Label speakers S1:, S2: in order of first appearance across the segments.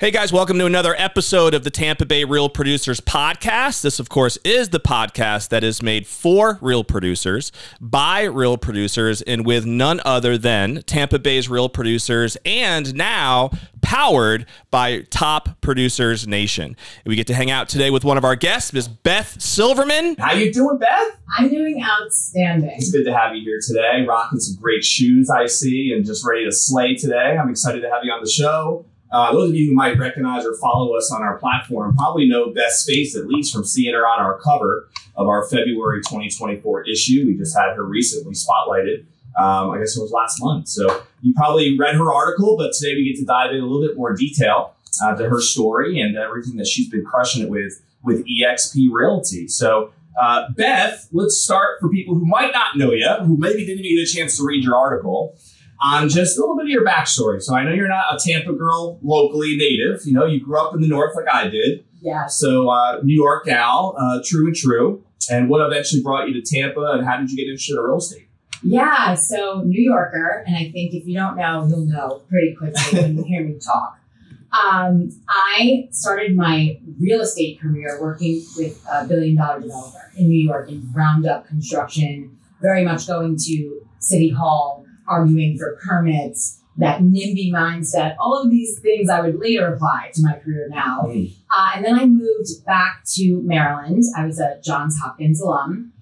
S1: Hey guys, welcome to another episode of the Tampa Bay Real Producers Podcast. This, of course, is the podcast that is made for real producers, by real producers, and with none other than Tampa Bay's real producers, and now powered by Top Producers Nation. We get to hang out today with one of our guests, Ms. Beth Silverman.
S2: How you doing, Beth?
S3: I'm doing outstanding.
S2: It's good to have you here today, rocking some great shoes I see, and just ready to slay today. I'm excited to have you on the show. Those of you who might recognize or follow us on our platform probably know Beth's face, at least from seeing her on our cover of our February 2024 issue. We just had her recently spotlighted. I guess it was last month. So you probably read her article, but today we get to dive in a little bit more detail to her story and everything that she's been crushing it with eXp Realty. So Beth, let's start for people who might not know you, who maybe didn't even get a chance to read your article, on just a little bit of your backstory. So I know you're not a Tampa girl, locally native. You know, you grew up in the North like I did.
S3: Yeah.
S2: So New York gal, true and true. And what eventually brought you to Tampa, and how did you get interested in real estate?
S3: Yeah, so New Yorker, and I think if you don't know, you'll know pretty quickly when you hear me talk. I started my real estate career working with a billion-dollar developer in New York in ground-up construction, very much going to City Hall, arguing for permits, that NIMBY mindset, all of these things I would later apply to my career now. And then I moved back to Maryland. I was a Johns Hopkins alum,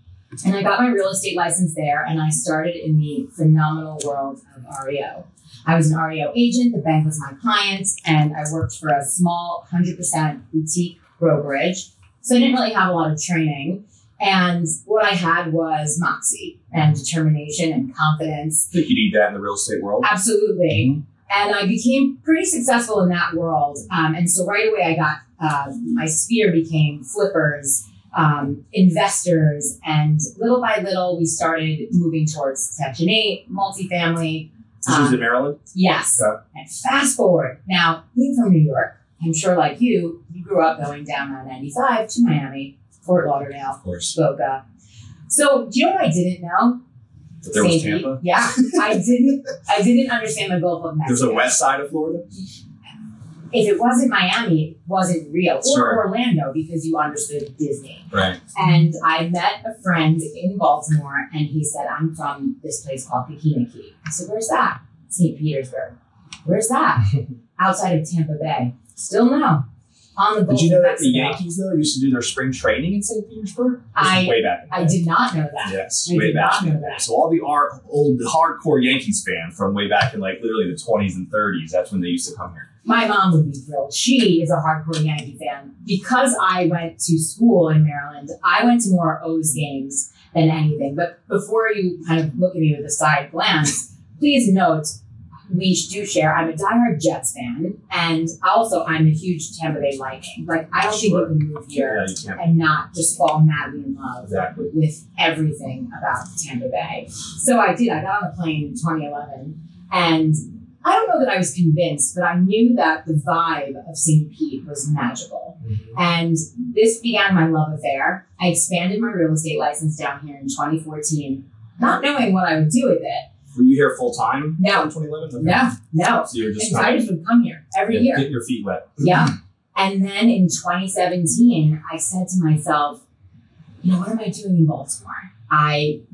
S3: and I got my real estate license there, and I started in the phenomenal world of REO. I was an REO agent, the bank was my client, and I worked for a small 100% boutique brokerage. So I didn't really have a lot of training. And what I had was moxie and determination and confidence.
S2: I think you need that in the real estate world.
S3: Absolutely. And I became pretty successful in that world. And so right away I got, my sphere became flippers, investors, and little by little we started moving towards Section 8, multifamily.
S2: This was in Maryland?
S3: Yes.
S2: Okay.
S3: And fast forward. Now, being from New York, I'm sure like you grew up going down I-95 to Miami, Fort Lauderdale,
S2: Of course.
S3: Boca. So do you know what I didn't know?
S2: But there was
S3: St. Pete.
S2: Tampa?
S3: Yeah. I didn't understand the Gulf of Mexico.
S2: There's a west side of Florida?
S3: If it wasn't Miami, it wasn't real. Or
S2: Sure.
S3: Orlando, because you understood Disney.
S2: Right.
S3: And I met a friend in Baltimore, and he said, I'm from this place called Kakinaki. I said, where's that? St. Petersburg. Where's that? Outside of Tampa Bay. Still no. On the Gulf
S2: Did you know
S3: of
S2: that the
S3: Mexico.
S2: Yankees, though, used to do their spring training in St. Petersburg? This is way back in the
S3: I
S2: day.
S3: did not know that.
S2: Yes,
S3: I
S2: way
S3: did
S2: back
S3: not
S2: in the
S3: know
S2: day.
S3: that.
S2: So all the old hardcore Yankees fan from way back in like literally the 20s and 30s, that's when they used to come here.
S3: My mom would be thrilled. She is a hardcore Yankee fan. Because I went to school in Maryland, I went to more O's games than anything. But before you kind of look at me with a side glance, please note, we do share. I'm a diehard Jets fan, and also I'm a huge Tampa Bay Lightning. Like, I don't think you can move here
S2: Yeah, you can't.
S3: and not just fall madly in love
S2: Exactly.
S3: with everything about Tampa Bay. So I did. I got on the plane in 2011, and I don't know that I was convinced, but I knew that the vibe of St. Pete was magical. And this began my love affair. I expanded my real estate license down here in 2014, not knowing what I would do with it.
S2: Were you here full time
S3: No.
S2: in 2011? Okay.
S3: No.
S2: So you were just
S3: And so I just would come here every year.
S2: getting your feet wet.
S3: Yeah. And then in 2017, I said to myself, you know, what am I doing in Baltimore?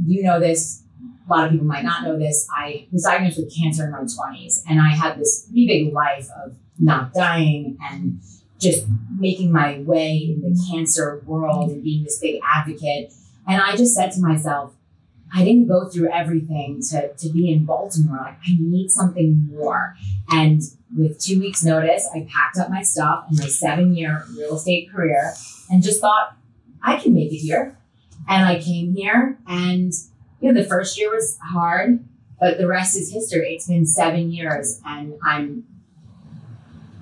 S3: You know this, a lot of people might not know this. I was diagnosed with cancer in my 20s, and I had this pretty big life of not dying and just making my way in the cancer world and being this big advocate. And I just said to myself, I didn't go through everything to be in Baltimore. Like, I need something more. And with 2 weeks notice, I packed up my stuff and my 7-year real estate career and just thought, I can make it here. And I came here, and you know, the first year was hard, but the rest is history. It's been 7 years, and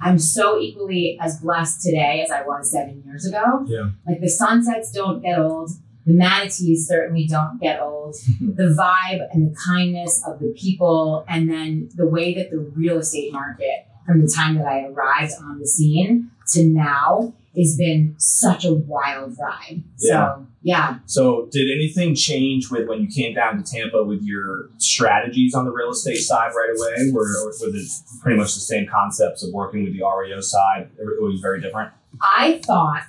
S3: I'm so equally as blessed today as I was 7 years ago.
S2: Yeah.
S3: Like, the sunsets don't get old. The manatees certainly don't get old. The vibe and the kindness of the people, and then the way that the real estate market, from the time that I arrived on the scene to now, it's been such a wild ride. So, yeah.
S2: So did anything change with when you came down to Tampa with your strategies on the real estate side right away? Or was it pretty much the same concepts of working with the REO side? It was very different?
S3: I thought,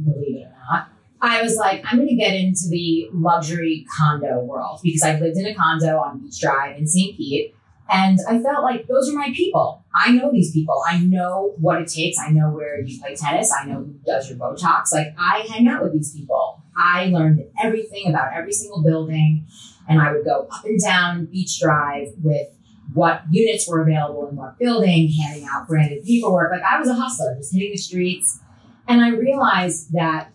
S3: believe it or not, I was like, I'm going to get into the luxury condo world because I lived in a condo on Beach Drive in St. Pete. And I felt like those are my people. I know these people. I know what it takes. I know where you play tennis. I know who does your Botox. Like, I hang out with these people. I learned everything about every single building. And I would go up and down Beach Drive with what units were available in what building, handing out branded paperwork. Like, I was a hustler, just hitting the streets. And I realized that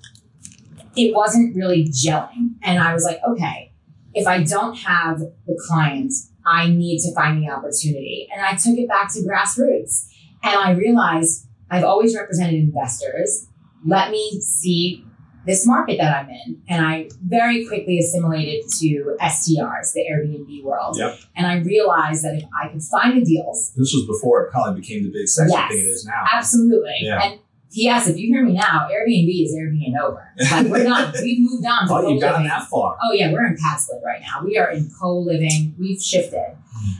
S3: it wasn't really gelling. And I was like, okay, if I don't have the clients, I need to find the opportunity. And I took it back to grassroots. And I realized I've always represented investors. Let me see this market that I'm in. And I very quickly assimilated to STRs, the Airbnb world.
S2: Yep.
S3: And I realized that if I could find the deals.
S2: This was before it probably became the big sexy thing it is now.
S3: Absolutely.
S2: Yeah.
S3: And yes, if you hear me now, Airbnb is Airbnb over. Like, we're done. We've moved on to
S2: co-living. You've gotten that far.
S3: Oh yeah, we're in Pat'slit right now. We are in co-living. We've shifted.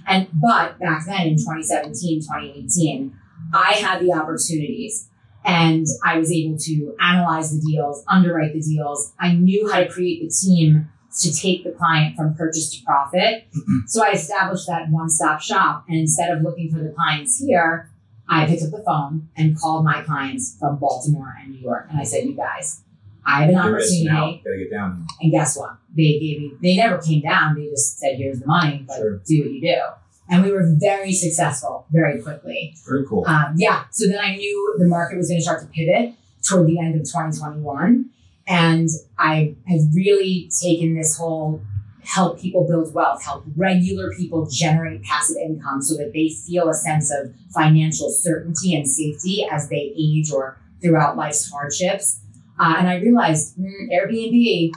S3: But back then in 2017, 2018, I had the opportunities and I was able to analyze the deals, underwrite the deals. I knew how to create the team to take the client from purchase to profit. So I established that one-stop shop. And instead of looking for the clients here, I picked up the phone and called my clients from Baltimore and New York. And I said, you guys, I have an opportunity.
S2: Gotta get down.
S3: And guess what? They never came down. They just said, here's the money, but do what you do. And we were very successful very quickly.
S2: Very cool.
S3: So then I knew the market was going to start to pivot toward the end of 2021. And I have really taken this whole help people build wealth, help regular people generate passive income so that they feel a sense of financial certainty and safety as they age or throughout life's hardships. And I realized Airbnb,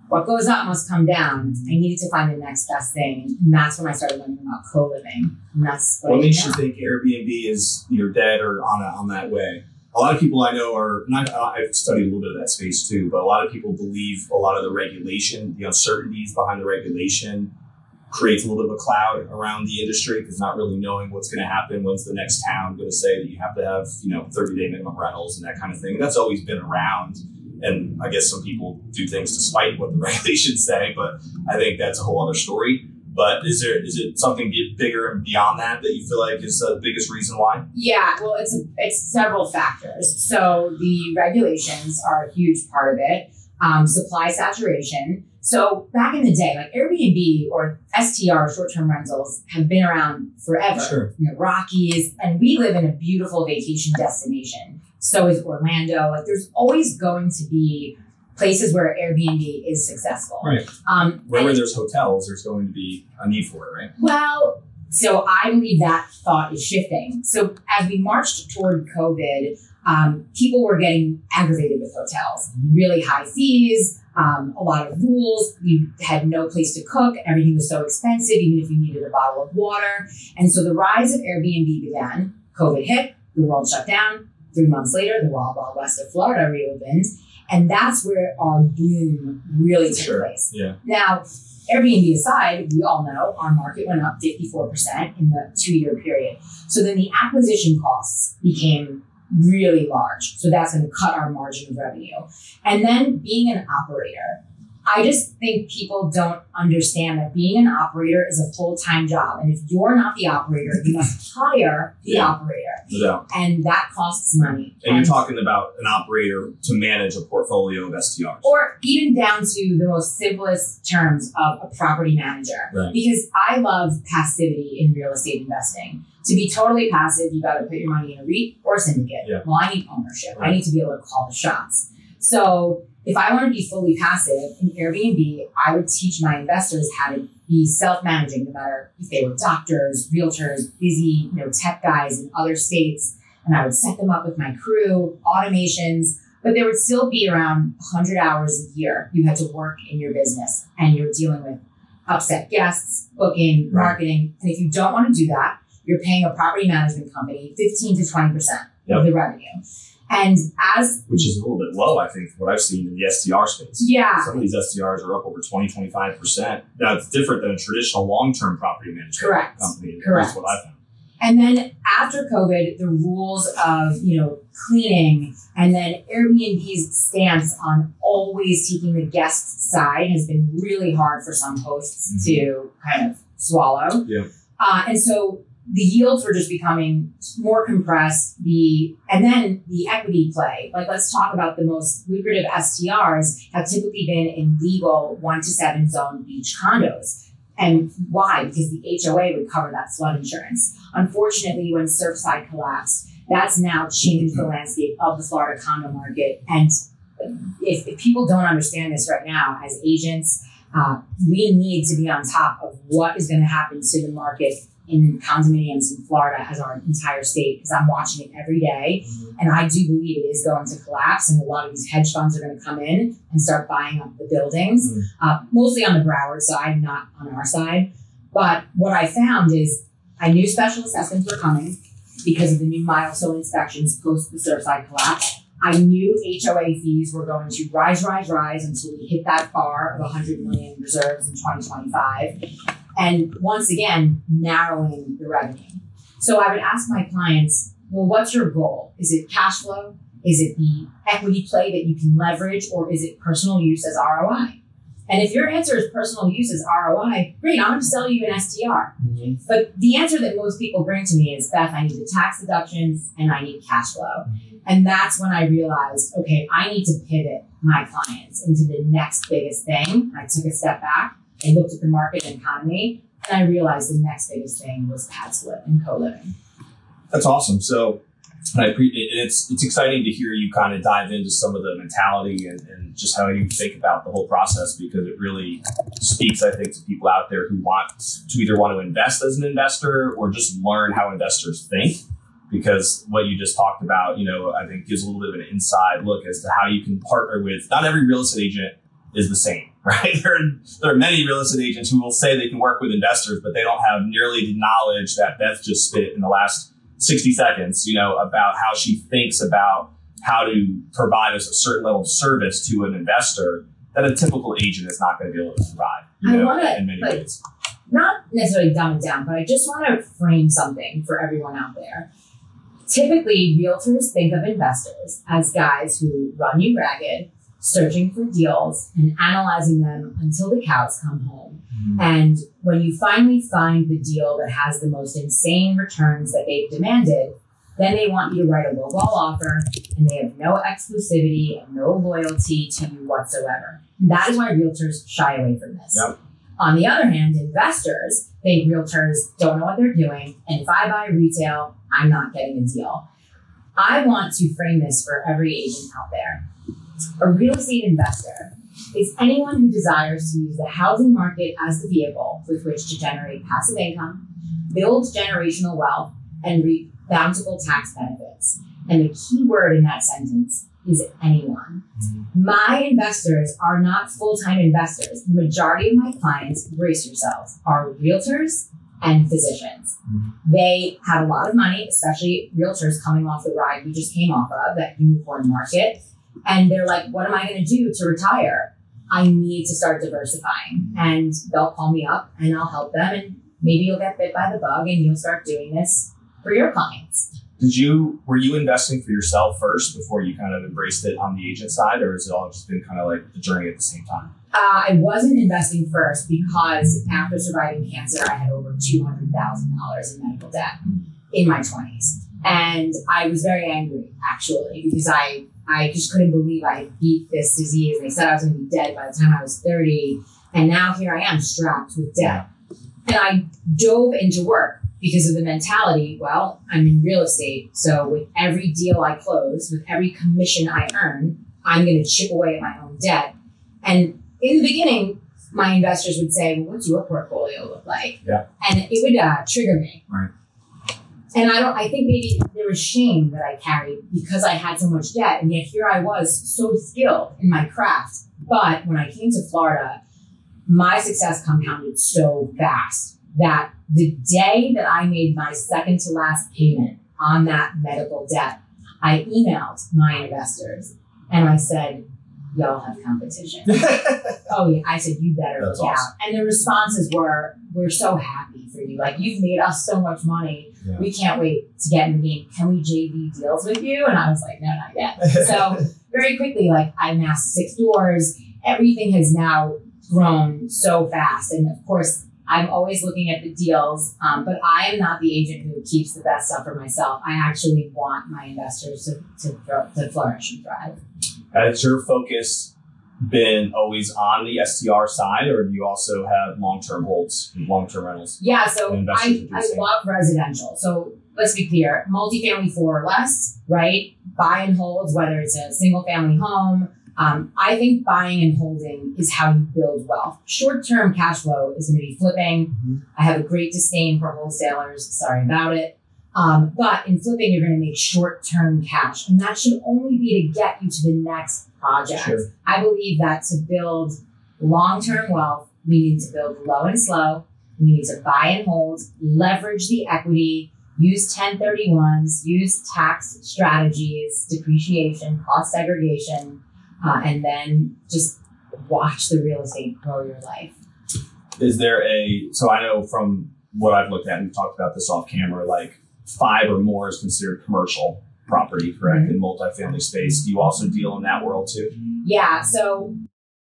S3: what goes up must come down. I needed to find the next best thing. And that's when I started learning about co-living. And that's
S2: what makes you think Airbnb is either dead or on that way? A lot of people I know are, and I've studied a little bit of that space too, but a lot of people believe a lot of the regulation, the uncertainties behind the regulation creates a little bit of a cloud around the industry because not really knowing what's going to happen. When's the next town going to say that you have to have, 30-day minimum rentals and that kind of thing. And that's always been around. And I guess some people do things despite what the regulations say, but I think that's a whole other story. But is it something bigger and beyond that you feel like is the biggest reason why?
S3: Yeah, well, it's several factors. So the regulations are a huge part of it. Supply saturation. So back in the day, like Airbnb or STR, short-term rentals, have been around forever.
S2: Sure.
S3: Rockies, and we live in a beautiful vacation destination. So is Orlando. Like, there's always going to be places where Airbnb is successful.
S2: Right. Wherever there's hotels, there's going to be a need for it, right?
S3: Well, so I believe that thought is shifting. So as we marched toward COVID, people were getting aggravated with hotels. Really high fees, a lot of rules. You had no place to cook. Everything was so expensive, even if you needed a bottle of water. And so the rise of Airbnb began. COVID hit, the world shut down. 3 months later, the Wild Wild West of Florida reopened. And that's where our boom really took place.
S2: Yeah.
S3: Now, Airbnb aside, we all know our market went up 54% in the 2-year period. So then the acquisition costs became really large. So that's going to cut our margin of revenue. And then being an operator, I just think people don't understand that being an operator is a full-time job. And if you're not the operator, you must hire the operator.
S2: No.
S3: And that costs money.
S2: And you're talking about an operator to manage a portfolio of STRs.
S3: Or even down to the most simplest terms of a property manager.
S2: Right.
S3: Because I love passivity in real estate investing. To be totally passive, you got to put your money in a REIT or a syndicate.
S2: Yeah.
S3: Well, I need ownership.
S2: Right.
S3: I need to be able to call the shots. So if I want to be fully passive in Airbnb, I would teach my investors how to be self-managing, no matter if they were doctors, realtors, busy, tech guys in other states. And I would set them up with my crew, automations, but there would still be around 100 hours a year you had to work in your business, and you're dealing with upset guests, booking, marketing. And if you don't want to do that, you're paying a property management company 15 to 20% of the revenue. And
S2: which is a little bit low, I think, from what I've seen in the STR space.
S3: Yeah.
S2: Some of these STRs are up over 25%. That's different than a traditional long-term property management company.
S3: Correct.
S2: That's what I found.
S3: And then after COVID, the rules of, cleaning and then Airbnb's stance on always taking the guest side has been really hard for some hosts to kind of swallow.
S2: Yeah.
S3: And so the yields were just becoming more compressed. And then the equity play. Like, let's talk about the most lucrative STRs have typically been in legal 1 to 7 zone beach condos. And why? Because the HOA would cover that flood insurance. Unfortunately, when Surfside collapsed, that's now changed the landscape of the Florida condo market. And if people don't understand this right now, as agents, we need to be on top of what is going to happen to the market in condominiums in Florida as our entire state, because I'm watching it every day. And I do believe it is going to collapse, and a lot of these hedge funds are going to come in and start buying up the buildings, mostly on the Broward side, not on our side. But what I found is I knew special assessments were coming because of the new milestone inspections post the Surfside collapse. I knew HOA fees were going to rise until we hit that bar of 100 million reserves in 2025. And once again, narrowing the revenue. So I would ask my clients, well, what's your goal? Is it cash flow? Is it the equity play that you can leverage? Or is it personal use as ROI? And if your answer is personal use as ROI, great, I'm going to sell you an STR. But the answer that most people bring to me is, Beth, I need the tax deductions and I need cash flow. And that's when I realized, okay, I need to pivot my clients into the next biggest thing. I took a step back. I looked at the market and economy, and I realized the next biggest thing was pad split and co-living.
S2: That's awesome. So it's exciting to hear you kind of dive into some of the mentality and just how you think about the whole process, because it really speaks, I think, to people out there who want to invest as an investor or just learn how investors think. Because what you just talked about, I think gives a little bit of an inside look as to how you can partner with, not every real estate agent is the same, right? There are many real estate agents who will say they can work with investors, but they don't have nearly the knowledge that Beth just spit in the last 60 seconds, about how she thinks about how to provide us a certain level of service to an investor that a typical agent is not going to be able to provide, in many ways.
S3: Not necessarily dumb it down, but I just want to frame something for everyone out there. Typically, realtors think of investors as guys who run you ragged, searching for deals and analyzing them until the cows come home. And when you finally find the deal that has the most insane returns that they've demanded, then they want you to write a lowball offer, and they have no exclusivity and no loyalty to you whatsoever. And that is why realtors shy away from this.
S2: Yep.
S3: On the other hand, investors think realtors don't know what they're doing, and if I buy retail, I'm not getting a deal. I want to frame this for every agent out there. A real estate investor is anyone who desires to use the housing market as the vehicle with which to generate passive income, build generational wealth, and reap bountiful tax benefits. And the key word in that sentence is anyone. My investors are not full-time investors. The majority of my clients, brace yourselves, are realtors and physicians. They have a lot of money, especially realtors coming off the ride we just came off of, that unicorn market. And they're like, what am I going to do to retire? I need to start diversifying. And they'll call me up and I'll help them. And maybe you'll get bit by the bug and you'll start doing this for your clients.
S2: Were you investing for yourself first before you kind of embraced it on the agent side, or has it all just been kind of like the journey at the same time?
S3: I wasn't investing first because after surviving cancer, I had over $200,000 in medical debt in my 20s. And I was very angry, actually, because I just couldn't believe I beat this disease. They said I was going to be dead by the time I was 30. And now here I am strapped with debt. And I dove into work because of the mentality, well, I'm in real estate. So with every deal I close, with every commission I earn, I'm going to chip away at my own debt. And in the beginning, my investors would say, well, what's your portfolio look like?
S2: Yeah.
S3: And it would trigger me.
S2: Right.
S3: And I think maybe there was shame that I carried because I had so much debt. And yet here I was so skilled in my craft. But when I came to Florida, my success compounded so fast that the day that I made my second to last payment on that medical debt, I emailed my investors and I said, y'all have competition. Oh yeah. I said, you better
S2: That's
S3: look
S2: awesome.
S3: out. And the responses were, we're so happy for you. Like, you've made us so much money.
S2: Yeah.
S3: We can't wait to get in the game. Can we JV deals with you? And I was like, no, not yet. So very quickly, like, I amassed 6 doors. Everything has now grown so fast. And of course, I'm always looking at the deals, but I am not the agent who keeps the best stuff for myself. I actually want my investors to flourish and thrive.
S2: Has your focus been always on the STR side, or do you also have long-term holds, long-term rentals?
S3: Yeah, so
S2: Investors
S3: I love residential. So let's be clear, multifamily 4 or less, right? Buy and holds, whether it's a single family home. I think buying and holding is how you build wealth. Short-term cash flow is going to be flipping.
S2: Mm-hmm.
S3: I have a great disdain for wholesalers. Sorry about it. But in flipping, you're going to make short-term cash. And that should only be to get you to the next project.
S2: Sure.
S3: I believe that to build long-term wealth, we need to build low and slow. We need to buy and hold, leverage the equity, use 1031s, use tax strategies, depreciation, cost segregation, and then just watch the real estate grow your life.
S2: Is there so I know from what I've looked at, and we've talked about this off camera, like 5 or more is considered commercial property, correct?
S3: Mm-hmm.
S2: In multifamily space. Do you also deal in that world too?
S3: Yeah, so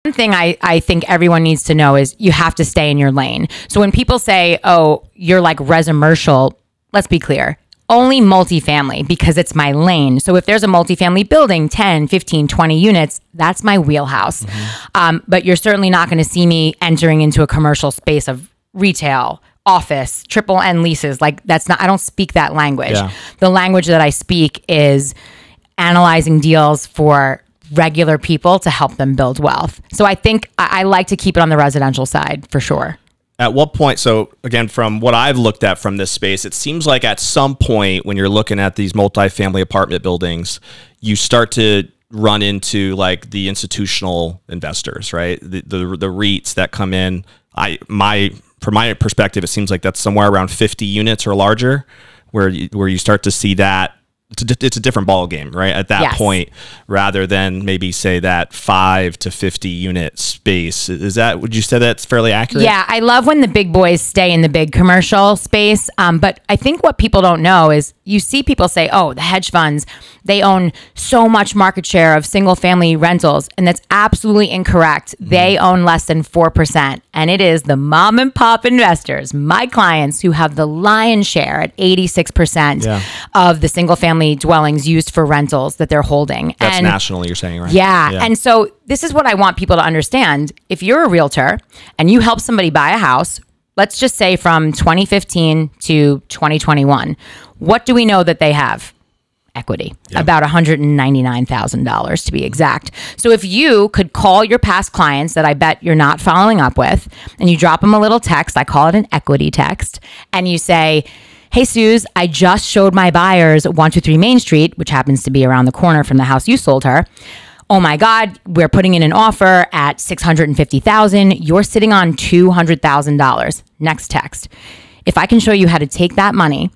S4: one thing I think everyone needs to know is you have to stay in your lane. So when people say, oh, you're like residential, let's be clear. Only multifamily because it's my lane. So if there's a multifamily building, 10, 15, 20 units, that's my wheelhouse. Mm-hmm. But you're certainly not going to see me entering into a commercial space of retail, office, triple N leases. Like, that's not, I don't speak that language.
S1: Yeah.
S4: The language that I speak is analyzing deals for regular people to help them build wealth. So I think I like to keep it on the residential side for sure.
S1: At what point, so again, from what I've looked at from this space, it seems like at some point when you're looking at these multifamily apartment buildings, you start to run into like the institutional investors, right? The REITs that come in. From my perspective, it seems like that's somewhere around 50 units or larger, where you start to see that. It's a different ball game, right? At that
S4: Yes.
S1: point, rather than maybe say that 5 to 50 unit space. Would you say that's fairly accurate?
S4: Yeah, I love when the big boys stay in the big commercial space. But I think what people don't know is you see people say, oh, the hedge funds, they own so much market share of single family rentals. And that's absolutely incorrect. Mm-hmm. They own less than 4%. And it is the mom and pop investors, my clients, who have the lion's share at 86% of the single family dwellings used for rentals that they're holding.
S1: That's nationally, you're saying, right?
S4: Yeah. And so this is what I want people to understand. If you're a realtor and you help somebody buy a house, let's just say from 2015 to 2021, what do we know that they have? Equity, about $199,000 to be exact. So if you could call your past clients that I bet you're not following up with, and you drop them a little text, I call it an equity text, and you say, hey, Suze, I just showed my buyers 123 Main Street, which happens to be around the corner from the house you sold her. Oh my God, we're putting in an offer at $650,000. You're sitting on $200,000. Next text. If I can show you how to take that money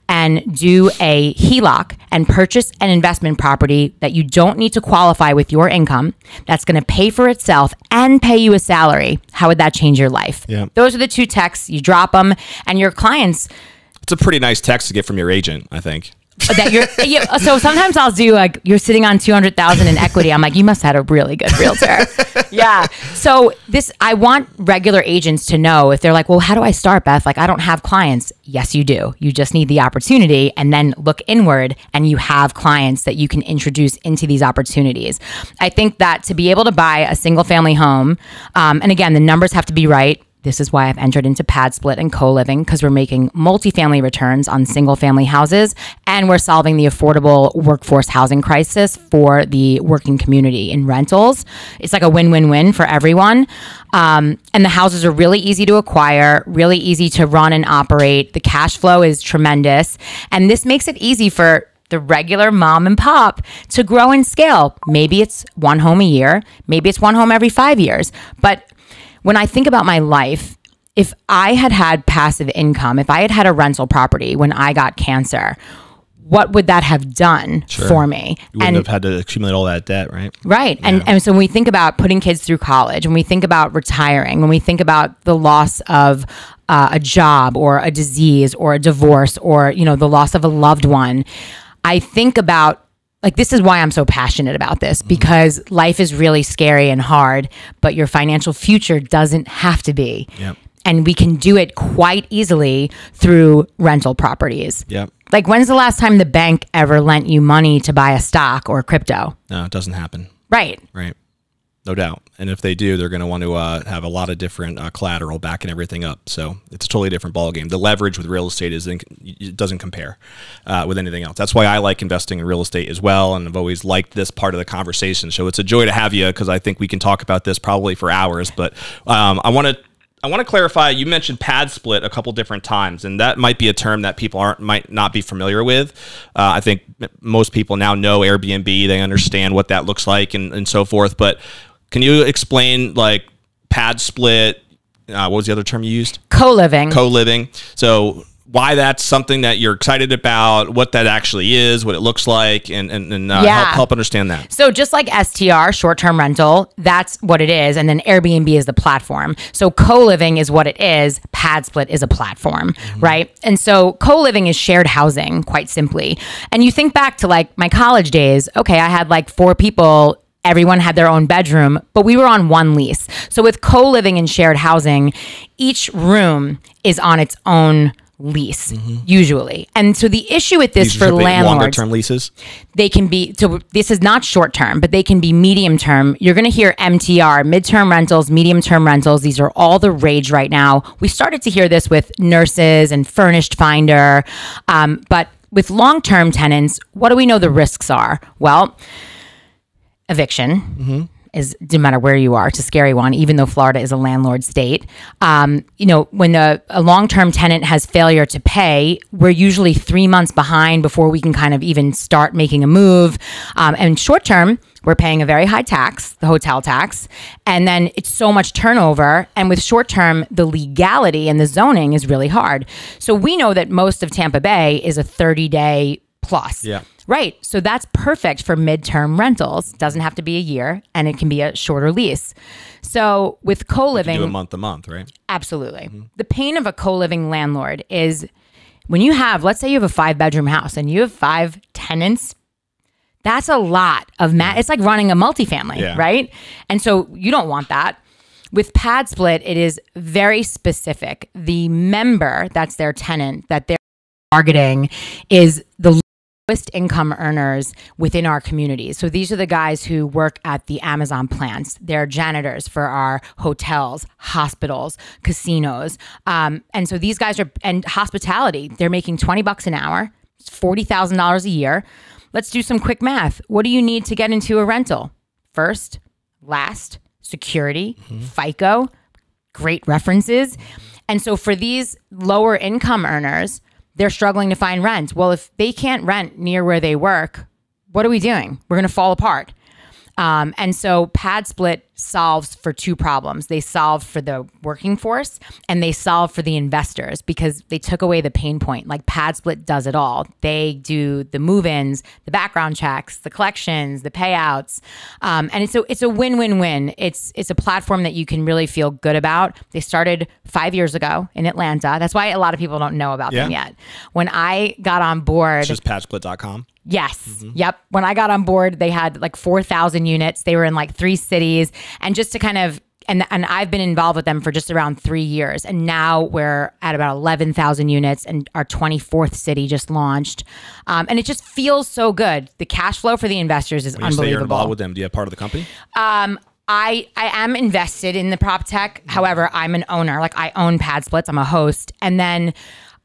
S4: and do a HELOC and purchase an investment property that you don't need to qualify with your income, that's going to pay for itself and pay you a salary, how would that change your life?
S1: Yeah.
S4: Those are the 2 texts. You drop them, and your clients...
S1: It's a pretty nice text to get from your agent, I think.
S4: That you're, so sometimes I'll do like, you're sitting on $200,000 in equity. I'm like, you must have had a really good realtor. Yeah. So I want regular agents to know, if they're like, well, how do I start, Beth? Like, I don't have clients. Yes, you do. You just need the opportunity, and then look inward, and you have clients that you can introduce into these opportunities. I think that to be able to buy a single family home, and again, the numbers have to be right. This is why I've entered into pad split and co-living, because we're making multifamily returns on single family houses, and we're solving the affordable workforce housing crisis for the working community in rentals. It's like a win-win-win for everyone. And the houses are really easy to acquire, really easy to run and operate. The cash flow is tremendous. And this makes it easy for the regular mom and pop to grow and scale. Maybe it's 1 home a year. Maybe it's 1 home every 5 years. But when I think about my life, if I had had passive income, if I had had a rental property when I got cancer, what would that have done for me?
S1: You wouldn't have had to accumulate all that debt, right?
S4: Right. Yeah. And so when we think about putting kids through college, when we think about retiring, when we think about the loss of a job or a disease or a divorce or, the loss of a loved one, I think about, like, this is why I'm so passionate about this, because life is really scary and hard, but your financial future doesn't have to be.
S1: Yep.
S4: And we can do it quite easily through rental properties.
S1: Yep.
S4: Like, when's the last time the bank ever lent you money to buy a stock or crypto?
S1: No, it doesn't happen.
S4: Right.
S1: Right. No doubt. And if they do, they're going to want to have a lot of different collateral backing everything up. So it's a totally different ballgame. The leverage with real estate it doesn't compare with anything else. That's why I like investing in real estate as well. And I've always liked this part of the conversation. So it's a joy to have you, because I think we can talk about this probably for hours. But I want to clarify, you mentioned pad split a couple different times, and that might be a term that people might not be familiar with. I think most people now know Airbnb. They understand what that looks like and so forth. But can you explain, like, pad split? What was the other term you used?
S4: Co-living.
S1: Co-living. So why that's something that you're excited about, what that actually is, what it looks like, and help understand that.
S4: So just like STR, short-term rental, that's what it is. And then Airbnb is the platform. So co-living is what it is. Pad split is a platform, right? And so co-living is shared housing, quite simply. And you think back to, like, my college days. Okay, I had like 4 people. Everyone had their own bedroom, but we were on one lease. So with co-living and shared housing, each room is on its own lease, usually. And so the issue with this for landlords,
S1: longer term leases,
S4: they can be, so this is not short term, but they can be medium term. You're going to hear MTR, midterm rentals, medium term rentals. These are all the rage right now. We started to hear this with nurses and furnished finder. But with long-term tenants, what do we know the risks are? Well, eviction is, no matter where you are, it's a scary one, even though Florida is a landlord state. When a long-term tenant has failure to pay, we're usually 3 months behind before we can kind of even start making a move. And short-term, we're paying a very high tax, the hotel tax, and then it's so much turnover. And with short-term, the legality and the zoning is really hard. So we know that most of Tampa Bay is a 30-day plus.
S1: Yeah.
S4: Right. So that's perfect for midterm rentals. Doesn't have to be a year, and it can be a shorter lease. So with co-living,
S1: do a month to month, right?
S4: Absolutely. The pain of a co-living landlord is when you have, let's say you have a 5-bedroom house and you have 5 tenants. That's a lot of it's like running a multifamily, right? And so you don't want that. With pad split, it is very specific. The member, that's their tenant, that they're targeting, is the lowest income earners within our communities. So these are the guys who work at the Amazon plants. They're janitors for our hotels, hospitals, casinos. And so these guys are, and hospitality, they're making $20 an hour, $40,000 a year. Let's do some quick math. What do you need to get into a rental? First, last, security, FICO, great references. And so for these lower income earners, they're struggling to find rent. Well, if they can't rent near where they work, what are we doing? We're going to fall apart. And so pad split solves for 2 problems. They solve for the working force and they solve for the investors because they took away the pain point. Like pad split does it all. They do the move-ins, the background checks, the collections, the payouts. And it's a win-win-win. It's a platform that you can really feel good about. They started 5 years ago in Atlanta. That's why a lot of people don't know about them yet. When I got on board,
S1: it's just padsplit.com.
S4: Yes. Yep. When I got on board, they had like 4,000 units. They were in like 3 cities. And just to kind of, and I've been involved with them for just around 3 years. And now we're at about 11,000 units and our 24th city just launched. And it just feels so good. The cash flow for the investors is unbelievable.
S1: You're involved with them. Do you have part of the company?
S4: I am invested in the prop tech. However, I'm an owner. Like I own Pad Splits. I'm a host. And then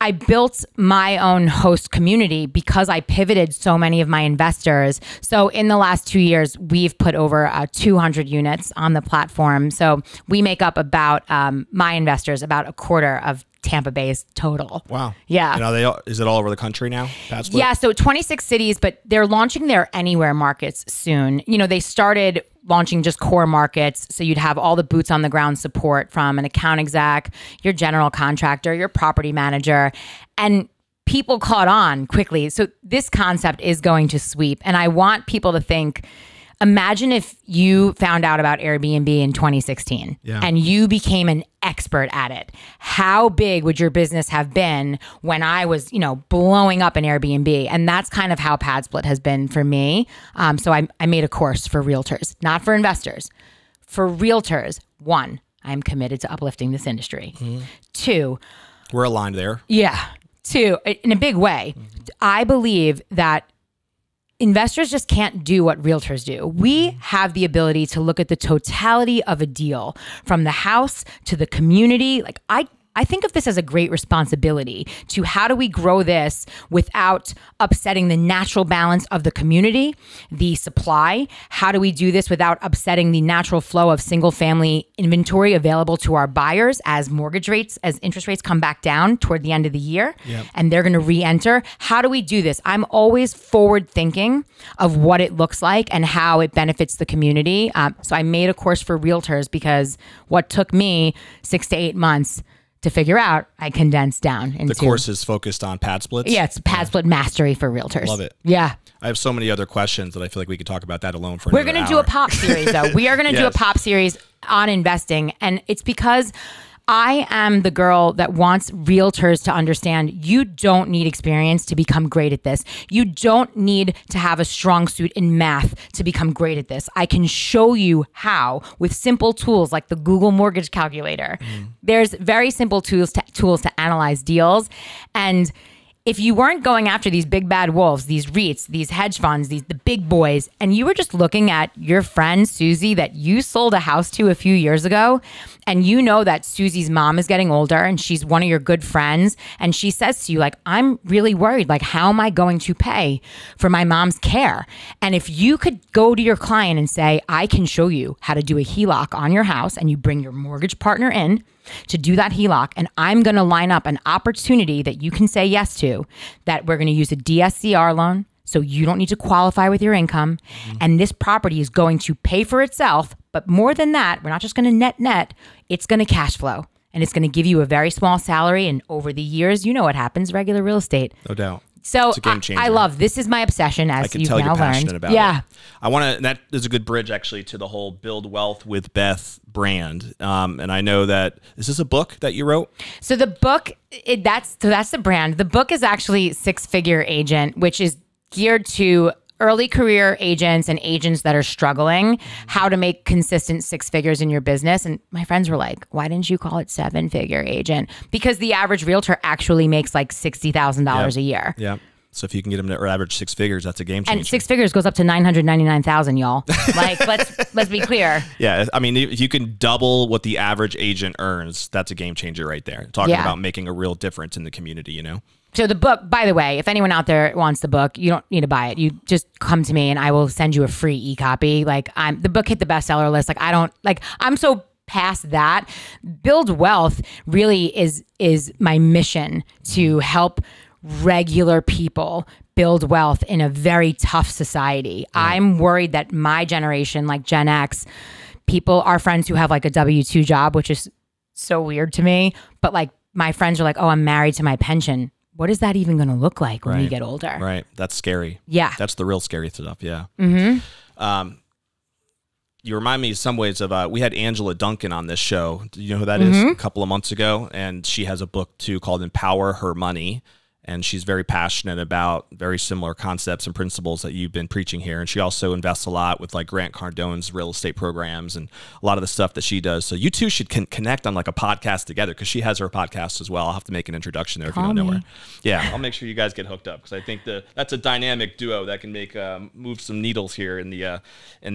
S4: I built my own host community because I pivoted so many of my investors. So in the last 2 years, we've put over 200 units on the platform. So we make up about, my investors, about a quarter of Tampa Bay's total.
S1: Wow.
S4: Yeah.
S1: And is it all over the country now?
S4: Yeah. So 26 cities, but they're launching their anywhere markets soon. You know, they started launching just core markets. So you'd have all the boots on the ground support from an account exec, your general contractor, your property manager. And people caught on quickly. So this concept is going to sweep. And I want people to think, imagine if you found out about Airbnb in 2016 and you became an expert at it. How big would your business have been when I was, blowing up in Airbnb? And that's kind of how Pad Split has been for me. So I made a course for realtors, not for investors. For realtors, 1, I'm committed to uplifting this industry. 2,
S1: we're aligned there.
S4: Yeah. 2, in a big way, I believe that investors just can't do what realtors do. We have the ability to look at the totality of a deal, from the house to the community. Like I think of this as a great responsibility to how do we grow this without upsetting the natural balance of the community, the supply? How do we do this without upsetting the natural flow of single family inventory available to our buyers as interest rates come back down toward the end of the year and they're going to re-enter? How do we do this? I'm always forward thinking of what it looks like and how it benefits the community. So I made a course for realtors because what took me 6 to 8 months to figure out, I condensed down into...
S1: The course is focused on pad splits?
S4: Yeah, it's pad split mastery for realtors.
S1: Love it.
S4: Yeah.
S1: I have so many other questions that I feel like we could talk about that alone for
S4: We're going to do a pop series, though. We are going to do a pop series on investing, and it's because I am the girl that wants realtors to understand you don't need experience to become great at this. You don't need to have a strong suit in math to become great at this. I can show you how with simple tools like the Google mortgage calculator. There's very simple tools to analyze deals. And if you weren't going after these big bad wolves, these REITs, these hedge funds, the big boys, and you were just looking at your friend Susie that you sold a house to a few years ago, and you know that Susie's mom is getting older and she's one of your good friends, and she says to you, like, I'm really worried, like, how am I going to pay for my mom's care? And if you could go to your client and say, I can show you how to do a HELOC on your house, and you bring your mortgage partner in to do that HELOC, and I'm going to line up an opportunity that you can say yes to, that we're going to use a DSCR loan, so you don't need to qualify with your income, and this property is going to pay for itself. But more than that, we're not just going to net, it's going to cash flow, and it's going to give you a very small salary, and over the years, you know what happens, regular real estate.
S1: No doubt.
S4: So I love, this is my obsession, as you've now learned.
S1: About it. I want to, that is a good bridge actually to the whole Build Wealth with Beth brand. And I know that, is this a book that you wrote?
S4: So the book, that's the brand. The book is actually Six Figure Agent, which is geared to early career agents and agents that are struggling, how to make consistent 6 figures in your business. And my friends were like, why didn't you call it 7-figure agent? Because the average realtor actually makes like $60,000 a year.
S1: Yeah. So if you can get them to average 6 figures, that's a game changer.
S4: And 6 figures goes up to 999,000, y'all. Like, let's be clear.
S1: Yeah, I mean, if you can double what the average agent earns, that's a game changer right there. Talking about making a real difference in the community, you know?
S4: So the book, by the way, if anyone out there wants the book, you don't need to buy it. You just come to me and I will send you a free e-copy. Like, the book hit the bestseller list. Like, I'm so past that. Build Wealth really is my mission to help regular people build wealth in a very tough society. Yeah. I'm worried that my generation, like Gen X, our friends who have like a W-2 job, which is so weird to me, but like my friends are like, oh, I'm married to my pension. What is that even going to look like when we get older?
S1: Right. That's scary.
S4: Yeah.
S1: That's the real scary stuff. Yeah.
S4: Mm-hmm.
S1: You remind me in some ways of, we had Angela Duncan on this show. Do you know who that is? A couple of months ago. And she has a book too called Empower Her Money. And she's very passionate about very similar concepts and principles that you've been preaching here. And she also invests a lot with like Grant Cardone's real estate programs and a lot of the stuff that she does. So you two should connect on like a podcast together, because she has her podcast as well. I'll have to make an introduction there if you don't know her. Yeah, I'll make sure you guys get hooked up, because I think that's a dynamic duo that can make move some needles here in the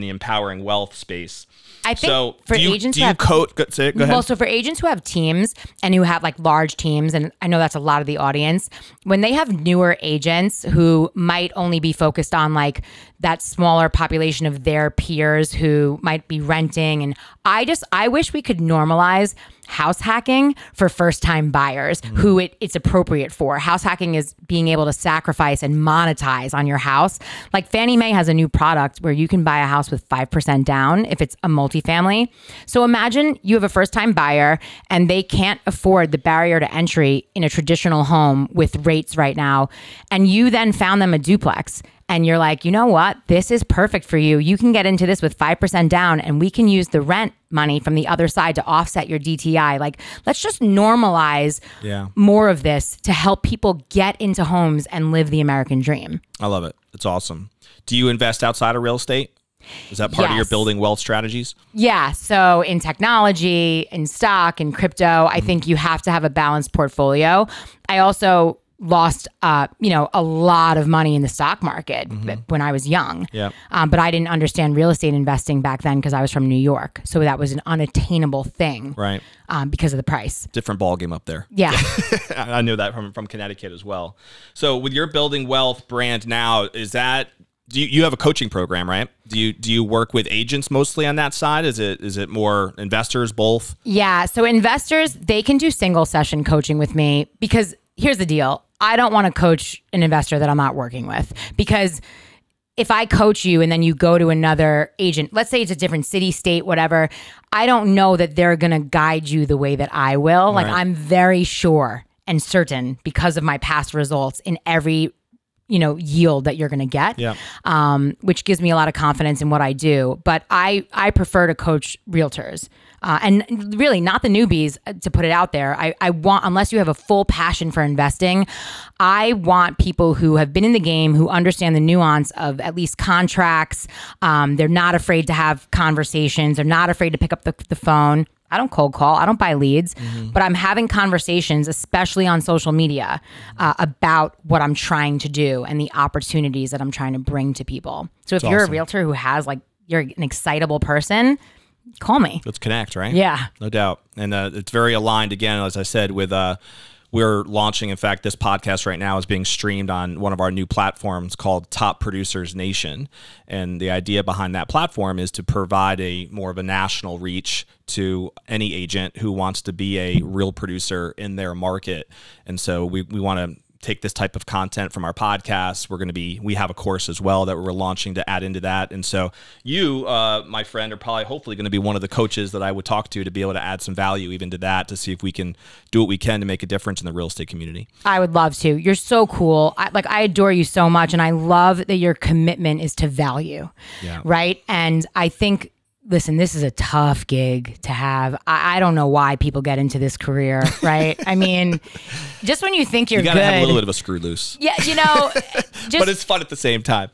S1: empowering wealth space.
S4: I think
S1: so
S4: for agents who have
S1: go ahead.
S4: Well, so for agents who have teams and who have like large teams, and I know that's a lot of the audience, when they have newer agents who might only be focused on like that smaller population of their peers who might be renting, and I wish we could normalize house hacking for first-time buyers who it's appropriate for. House hacking is being able to sacrifice and monetize on your house. Like Fannie Mae has a new product where you can buy a house with 5% down if it's a multifamily. So imagine you have a first-time buyer and they can't afford the barrier to entry in a traditional home with rates right now, and you then found them a duplex, and you're like, you know what? This is perfect for you. You can get into this with 5% down, and we can use the rent money from the other side to offset your DTI. Like, let's just normalize more of this to help people get into homes and live the American dream.
S1: I love it. It's awesome. Do you invest outside of real estate? Is that part of your building wealth strategies? Yeah.
S4: So in technology, in stock, in crypto, I think you have to have a balanced portfolio. I also lost, a lot of money in the stock market when I was young.
S1: Yeah.
S4: But I didn't understand real estate investing back then because I was from New York. So that was an unattainable thing.
S1: Right.
S4: Because of the price.
S1: Different ballgame up there.
S4: Yeah.
S1: I knew that from Connecticut as well. So with your building wealth brand now, do you have a coaching program, right? Do you work with agents mostly on that side? Is it more investors, both?
S4: Yeah. So investors, they can do single session coaching with me because here's the deal. I don't want to coach an investor that I'm not working with, because if I coach you and then you go to another agent, let's say it's a different city, state, whatever, I don't know that they're going to guide you the way that I will. Like, I'm very sure and certain because of my past results in every yield that you're going to get, which gives me a lot of confidence in what I do. But I prefer to coach realtors and really not the newbies, to put it out there. I want, unless you have a full passion for investing, I want people who have been in the game, who understand the nuance of at least contracts. They're not afraid to have conversations. They're not afraid to pick up the phone. I don't cold call. I don't buy leads, but I'm having conversations, especially on social media, about what I'm trying to do and the opportunities that I'm trying to bring to people. So if you're a realtor who has, like, you're an excitable person, call me.
S1: Let's connect, right?
S4: Yeah.
S1: No doubt. And it's very aligned, again, as I said, with we're launching, in fact, this podcast right now is being streamed on one of our new platforms called Top Producers Nation. And the idea behind that platform is to provide more of a national reach to any agent who wants to be a real producer in their market. And so we want to take this type of content from our podcast. We have a course as well that we're launching to add into that. And so you, my friend, are probably hopefully going to be one of the coaches that I would talk to be able to add some value even to that, to see if we can do what we can to make a difference in the real estate community.
S4: I would love to. You're so cool. I adore you so much. And I love that your commitment is to value, right? And I think, listen, this is a tough gig to have. I don't know why people get into this career, right? I mean, just when you think you're good.
S1: You got to have a little bit of a screw loose.
S4: Yeah,
S1: but it's fun at the same time.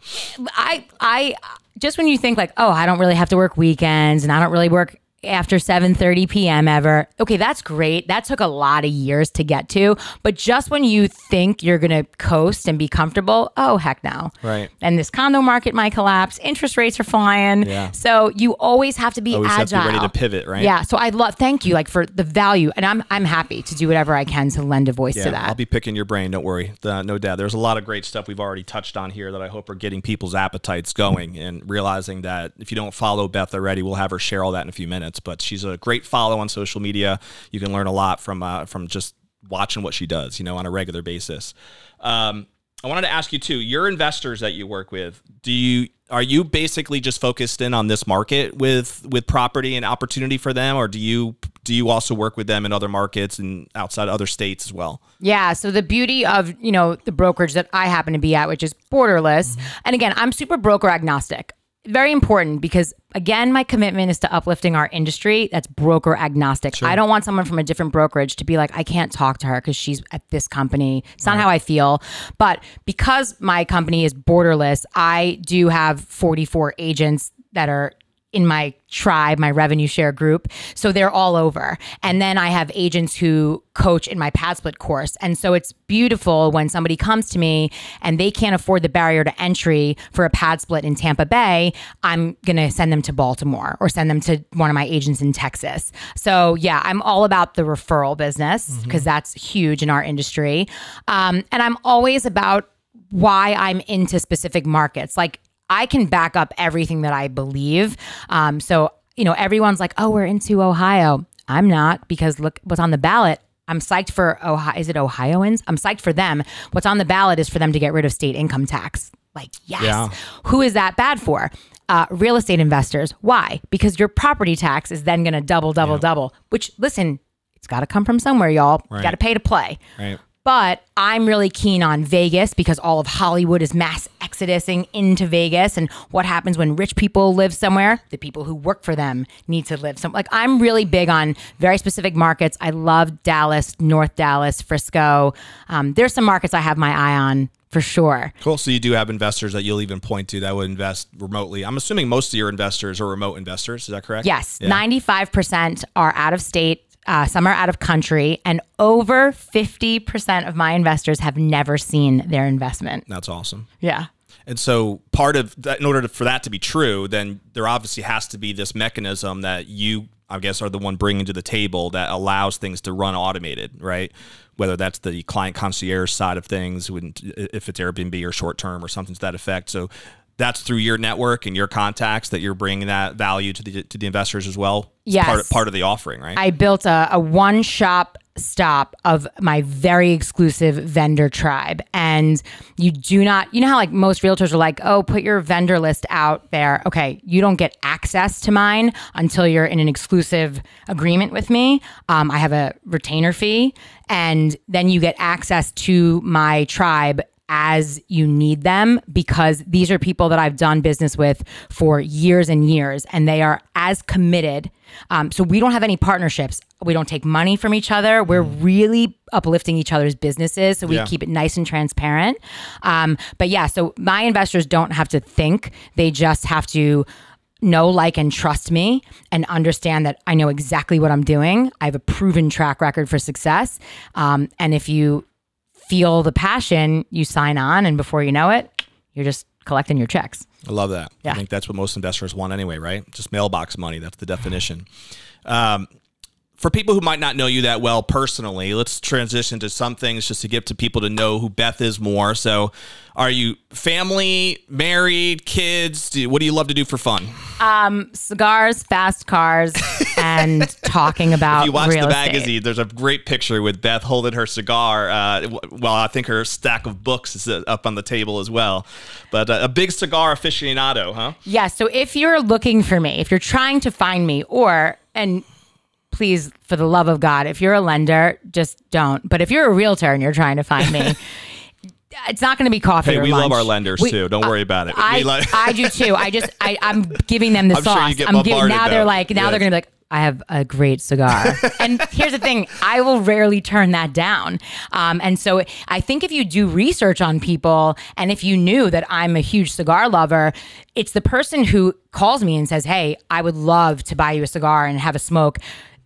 S4: I just when you think like, oh, I don't really have to work weekends and I don't really work after 7:30 p.m. ever. Okay, that's great. That took a lot of years to get to. But just when you think you're going to coast and be comfortable, oh, heck no.
S1: Right.
S4: And this condo market might collapse. Interest rates are flying.
S1: Yeah.
S4: So you always have to be agile.
S1: Have to be ready to pivot, right?
S4: Yeah. So thank you for the value. And I'm happy to do whatever I can to lend a voice to that.
S1: I'll be picking your brain. Don't worry. No doubt. There's a lot of great stuff we've already touched on here that I hope are getting people's appetites going, and realizing that if you don't follow Beth already, we'll have her share all that in a few minutes. But she's a great follow on social media. You can learn a lot from just watching what she does, on a regular basis. I wanted to ask you too, your investors that you work with, are you basically just focused in on this market with property and opportunity for them, or do you also work with them in other markets and outside other states as well?
S4: Yeah. So the beauty of, the brokerage that I happen to be at, which is borderless. And again, I'm super broker agnostic. Very important, because again, my commitment is to uplifting our industry that's broker agnostic. Sure. I don't want someone from a different brokerage to be like, I can't talk to her because she's at this company. It's not how I feel. But because my company is borderless, I do have 44 agents that are in my tribe, my revenue share group. So they're all over. And then I have agents who coach in my pad split course. And so it's beautiful when somebody comes to me and they can't afford the barrier to entry for a pad split in Tampa Bay. I'm going to send them to Baltimore or send them to one of my agents in Texas. So yeah, I'm all about the referral business because that's huge in our industry. And I'm always about why I'm into specific markets. Like, I can back up everything that I believe. So, everyone's like, oh, we're into Ohio. I'm not, because look what's on the ballot. I'm psyched for Ohio. Is it Ohioans? I'm psyched for them. What's on the ballot is for them to get rid of state income tax. Like, yes. Yeah. Who is that bad for? Real estate investors. Why? Because your property tax is then going to double, which, listen, it's got to come from somewhere, y'all. Right. You got to pay to play.
S1: Right.
S4: But I'm really keen on Vegas because all of Hollywood is mass exodusing into Vegas. And what happens when rich people live somewhere? The people who work for them need to live somewhere. Like, I'm really big on very specific markets. I love Dallas, North Dallas, Frisco. There's some markets I have my eye on for sure.
S1: Cool. So you do have investors that you'll even point to that would invest remotely. I'm assuming most of your investors are remote investors. Is that correct?
S4: Yes. Yeah. 95% are out of state. Some are out of country, and over 50% of my investors have never seen their investment.
S1: That's awesome.
S4: Yeah.
S1: And so part of that, in order for that to be true, then there obviously has to be this mechanism that you, I guess, are the one bringing to the table that allows things to run automated, right? Whether that's the client concierge side of things, if it's Airbnb or short term or something to that effect. So that's through your network and your contacts that you're bringing that value to the investors as well. It's
S4: yes.
S1: part of the offering, right?
S4: I built a one-shop stop of my very exclusive vendor tribe. And you do not, you know how like most realtors are like, oh, put your vendor list out there. Okay, you don't get access to mine until you're in an exclusive agreement with me. I have a retainer fee, and then you get access to my tribe as you need them, because these are people that I've done business with for years and years, and they are as committed. So we don't have any partnerships. We don't take money from each other. We're really uplifting each other's businesses. So we keep it nice and transparent. But yeah, so my investors don't have to think. They just have to know, like, and trust me and understand that I know exactly what I'm doing. I have a proven track record for success. And if you feel the passion, you sign on, and before you know it, you're just collecting your checks.
S1: I love that.
S4: Yeah.
S1: I think that's what most investors want anyway, right? Just mailbox money. That's the definition. For people who might not know you that well personally, let's transition to some things just to get to people to know who Beth is more. So are you family, married, kids? What do you love to do for fun?
S4: Cigars, fast cars, and talking about
S1: if you watch
S4: real
S1: the
S4: estate.
S1: magazine, there's a great picture with Beth holding her cigar. Well, I think her stack of books is up on the table as well. But a big cigar aficionado, huh?
S4: Yeah, so if you're looking for me, if you're trying to find me, and please, for the love of God, if you're a lender, just don't. But if you're a realtor and you're trying to find me, it's not going to be coffee or
S1: we
S4: lunch.
S1: love our lenders too. Don't worry about it.
S4: I do too. I'm giving them the
S1: I'm
S4: sauce.
S1: sure you get bombarded,
S4: now
S1: though.
S4: they're like, now they're going to be like, I have a great cigar. And here's the thing, I will rarely turn that down. And so I think if you do research on people, and if you knew that I'm a huge cigar lover, it's the person who calls me and says, hey, I would love to buy you a cigar and have a smoke.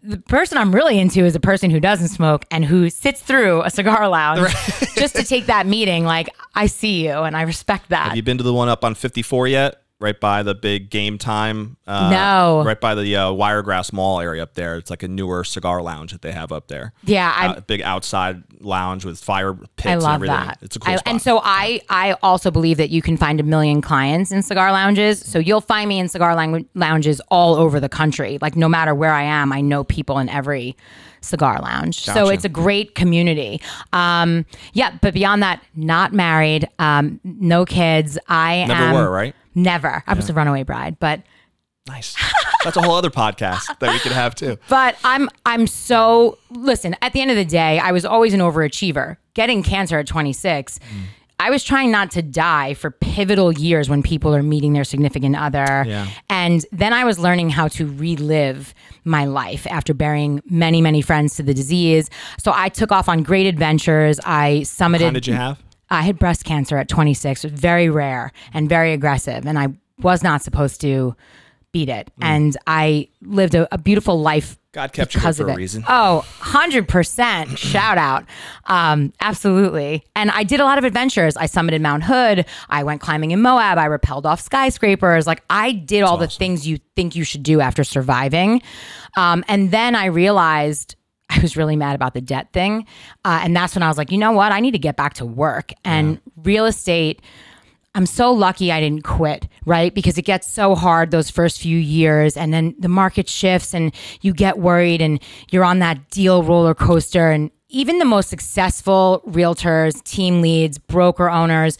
S4: The person I'm really into is the person who doesn't smoke and who sits through a cigar lounge just to take that meeting. Like, I see you and I respect that.
S1: Have you been to the one up on 54 yet? Right by the big Game Time.
S4: No.
S1: Right by the Wiregrass Mall area up there. It's like a newer cigar lounge that they have up there.
S4: Yeah.
S1: Big outside lounge with fire pits
S4: I love
S1: and everything.
S4: that.
S1: It's a cool spot.
S4: And so I also believe that you can find 1 million clients in cigar lounges. So you'll find me in cigar lounges all over the country. Like, no matter where I am, I know people in every cigar lounge.
S1: Gotcha.
S4: So it's a great community. But beyond that, not married, no kids.
S1: Never were, right?
S4: Never. I was a runaway bride, but
S1: nice. That's a whole other podcast that we could have too.
S4: But I'm so, listen, at the end of the day, I was always an overachiever. Getting cancer at 26, I was trying not to die for pivotal years when people are meeting their significant other.
S1: Yeah.
S4: And then I was learning how to relive my life after burying many, many friends to the disease. So I took off on great adventures. I summited.
S1: How did you have?
S4: I had breast cancer at 26. It was very rare and very aggressive. And I was not supposed to beat it. And I lived a beautiful life.
S1: God kept you here for a reason.
S4: Oh, 100%. Shout out. Absolutely. And I did a lot of adventures. I summited Mount Hood. I went climbing in Moab. I rappelled off skyscrapers. Like, I did all the things you think you should do after surviving. And then I realized I was really mad about the debt thing. And that's when I was like, you know what? I need to get back to work. And real estate, I'm so lucky I didn't quit, right? Because it gets so hard those first few years, and then the market shifts and you get worried and you're on that deal roller coaster. And even the most successful realtors, team leads, broker owners,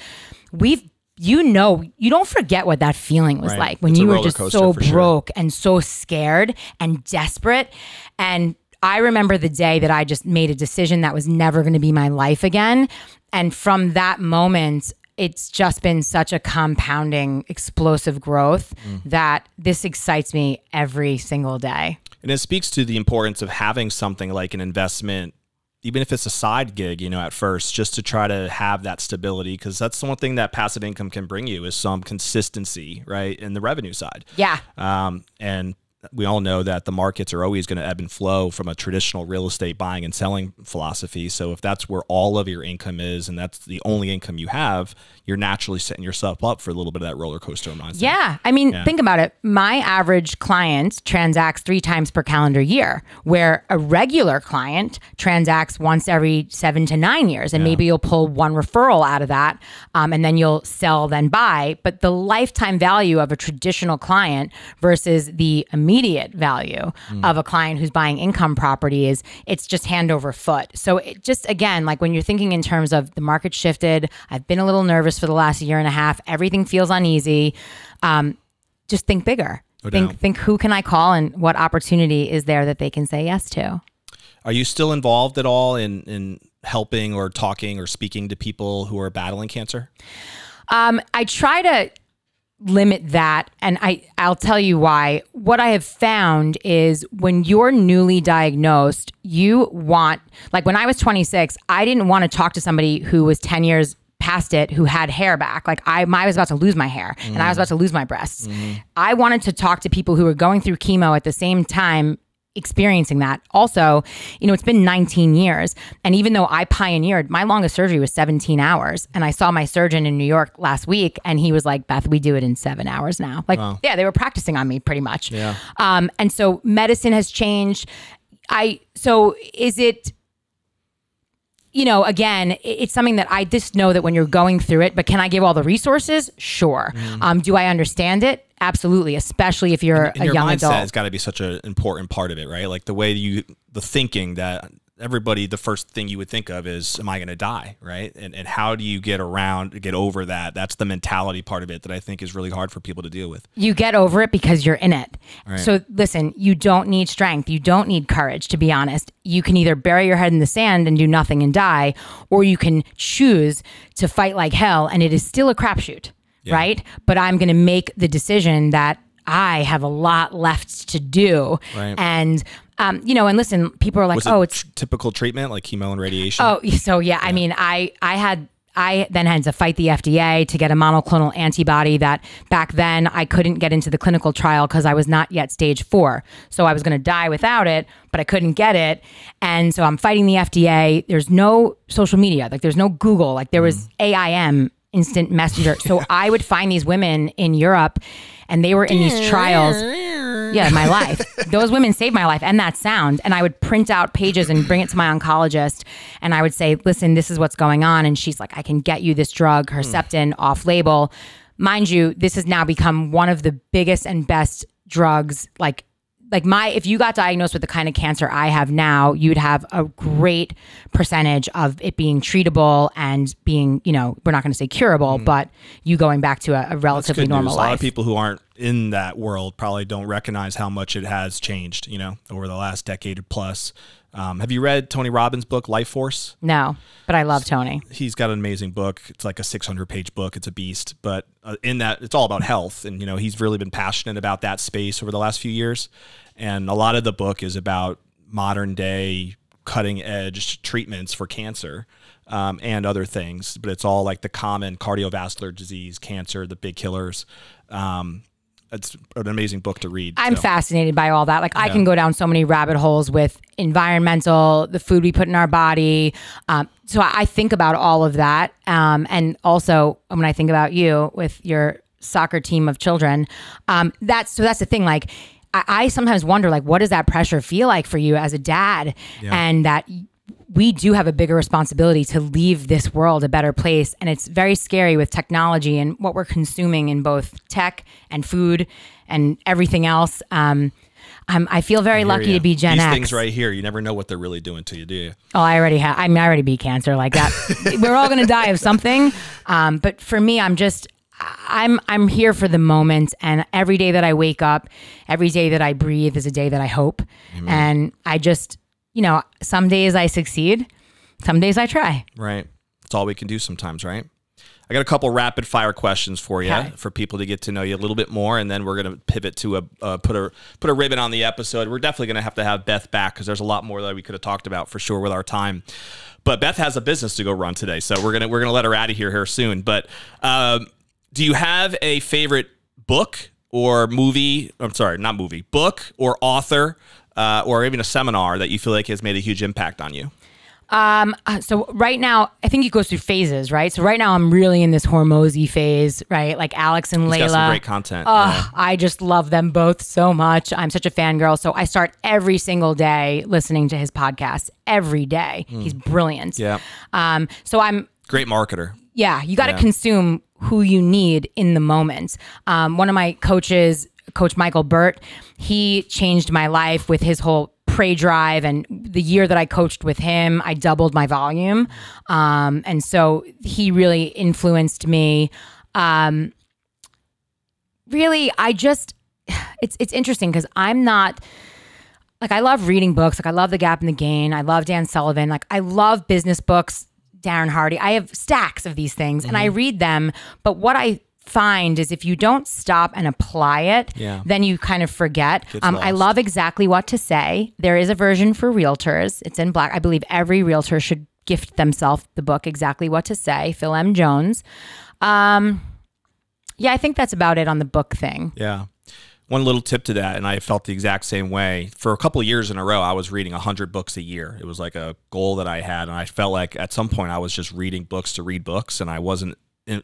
S4: you don't forget what that feeling was like when you were just so broke and so scared and desperate. And I remember the day that I just made a decision that was never going to be my life again. And from that moment, it's just been such a compounding, explosive growth that this excites me every single day.
S1: And it speaks to the importance of having something like an investment, even if it's a side gig, at first, just to try to have that stability, because that's the one thing that passive income can bring you is some consistency, right, in the revenue side.
S4: Yeah.
S1: And we all know that the markets are always going to ebb and flow from a traditional real estate buying and selling philosophy. So if that's where all of your income is and that's the only income you have, you're naturally setting yourself up for a little bit of that roller coaster mindset.
S4: Yeah. I mean, think about it. My average client transacts 3 times per calendar year, where a regular client transacts once every 7 to 9 years. And maybe you'll pull one referral out of that, and then you'll sell, then buy. But the lifetime value of a traditional client versus the immediate value of a client who's buying income property it's just hand over foot. So it just, again, like when you're thinking in terms of the market shifted, I've been a little nervous for the last year and a half, everything feels uneasy. Just think bigger. Think who can I call and what opportunity is there that they can say yes to.
S1: Are you still involved at all in helping or talking or speaking to people who are battling cancer?
S4: I try to limit that, and I'll tell you why. What I have found is when you're newly diagnosed, you want, like when I was 26, I didn't want to talk to somebody who was 10 years past it, who had hair back. Like I was about to lose my hair and I was about to lose my breasts. I wanted to talk to people who were going through chemo at the same time, experiencing that. Also, it's been 19 years. And even though I pioneered, my longest surgery was 17 hours. And I saw my surgeon in New York last week and he was like, Beth, we do it in 7 hours now. Like, yeah, they were practicing on me pretty much.
S1: Yeah.
S4: And so medicine has changed. So is it, again, it's something that I just know that when you're going through it, but can I give all the resources? Sure. Do I understand it? Absolutely. Especially if you're a young adult.
S1: Mindset has got to be such an important part of it, right? Like the thinking that everybody, the first thing you would think of is, am I going to die? Right. And how do you get over that? That's the mentality part of it that I think is really hard for people to deal with.
S4: You get over it because you're in it.
S1: Right.
S4: So listen, you don't need strength. You don't need courage, to be honest. You can either bury your head in the sand and do nothing and die, or you can choose to fight like hell. And it is still a crapshoot. Yeah. Right. But I'm going to make the decision that I have a lot left to do. Right. And, and listen, people are like, it's
S1: typical treatment like chemo and radiation.
S4: Oh, so yeah. I mean, I then had to fight the FDA to get a monoclonal antibody that back then I couldn't get into the clinical trial because I was not yet stage 4. So I was going to die without it, but I couldn't get it. And so I'm fighting the FDA. There's no social media. Like there's no Google. Like there was AIM, instant messenger. So I would find these women in Europe and they were in these trials. Yeah, my life. Those women saved my life and that sound. And I would print out pages and bring it to my oncologist. And I would say, listen, this is what's going on. And she's like, I can get you this drug, Herceptin, off label. Mind you, this has now become one of the biggest and best drugs. If you got diagnosed with the kind of cancer I have now, you'd have a great percentage of it being treatable and being, we're not going to say curable, but you going back to a relatively normal life.
S1: A lot of people who aren't in that world probably don't recognize how much it has changed, over the last decade plus. Have you read Tony Robbins' book, Life Force?
S4: No, but I love Tony.
S1: He's got an amazing book. It's like a 600-page book. It's a beast. But in that, it's all about health. And, he's really been passionate about that space over the last few years. And a lot of the book is about modern day cutting edge treatments for cancer and other things. But it's all like the common cardiovascular disease, cancer, the big killers. It's an amazing book to read.
S4: I'm fascinated by all that. Like I can go down so many rabbit holes with environmental, the food we put in our body. So I think about all of that. And also when I think about you with your soccer team of children, that's the thing. Like I sometimes wonder, like, what does that pressure feel like for you as a dad? Yeah. And that we do have a bigger responsibility to leave this world a better place. And it's very scary with technology and what we're consuming in both tech and food and everything else. I feel very lucky to be Gen X.
S1: These things right here, you never know what they're really doing to you, do you?
S4: Oh, I already beat cancer like that. We're all going to die of something. But for me, I'm here for the moment, and every day that I wake up, every day that I breathe is a day that I hope. Amen. And some days I succeed, some days I try.
S1: Right. That's all we can do sometimes, right? I got a couple rapid fire questions for you, for people to get to know you a little bit more, and then we're going to pivot to put a ribbon on the episode. We're definitely going to have Beth back because there's a lot more that we could have talked about for sure with our time. But Beth has a business to go run today, so we're gonna let her out of here soon. But do you have a favorite book or movie? I'm sorry, not movie, book or author, or even a seminar that you feel like has made a huge impact on you?
S4: So right now, I think it goes through phases, right? So right now I'm really in this Hormozy phase, right? Like Alex and Layla.
S1: He's got some great content.
S4: I just love them both so much. I'm such a fangirl. So I start every single day listening to his podcast every day. He's brilliant.
S1: Yeah.
S4: So I'm
S1: great marketer.
S4: Yeah. You got to consume who you need in the moment. One of my coaches, Coach Michael Burt, he changed my life with his whole Pray Drive, and the year that I coached with him, I doubled my volume. And so he really influenced me. Really, it's interesting because I'm not, like, I love reading books. Like, I love The Gap and the Gain. I love Dan Sullivan. Like, I love business books, Darren Hardy. I have stacks of these things and I read them. But what I find is if you don't stop and apply it, then you kind of forget. I love Exactly What to Say. There is a version for realtors. It's in black. I believe every realtor should gift themselves the book Exactly What to Say, Phil M. Jones. I think that's about it on the book thing.
S1: Yeah. One little tip to that, and I felt the exact same way. For a couple of years in a row, I was reading 100 books a year. It was like a goal that I had, and I felt like at some point I was just reading books to read books, and I wasn't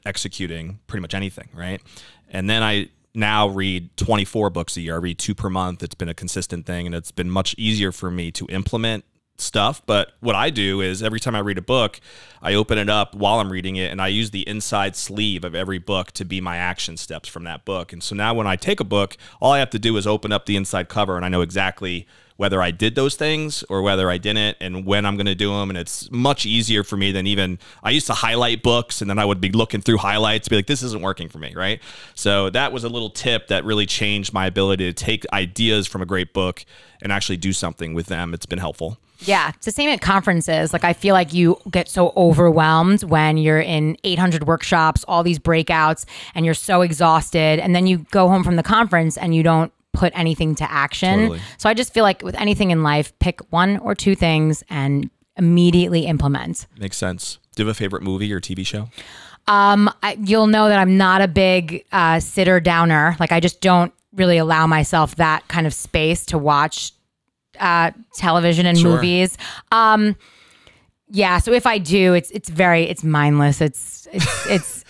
S1: executing pretty much anything, right? And then I now read 24 books a year. I read 2 per month. It's been a consistent thing, and it's been much easier for me to implement stuff. But what I do is every time I read a book, I open it up while I'm reading it, and I use the inside sleeve of every book to be my action steps from that book. And so now when I take a book, all I have to do is open up the inside cover, and I know exactly whether I did those things or whether I didn't and when I'm going to do them. And it's much easier for me than even, I used to highlight books and then I would be looking through highlights, be like, this isn't working for me, right? So that was a little tip that really changed my ability to take ideas from a great book and actually do something with them. It's been helpful.
S4: Yeah, it's the same at conferences. Like, I feel like you get so overwhelmed when you're in 800 workshops, all these breakouts, and you're so exhausted. And then you go home from the conference and you don't put anything to action.
S1: Totally.
S4: So I just feel like with anything in life, pick 1 or 2 things and immediately implement.
S1: Makes sense. Do you have a favorite movie or TV show?
S4: You'll know that I'm not a big sitter downer. Like, I just don't really allow myself that kind of space to watch television and movies. So if I do, it's mindless. It's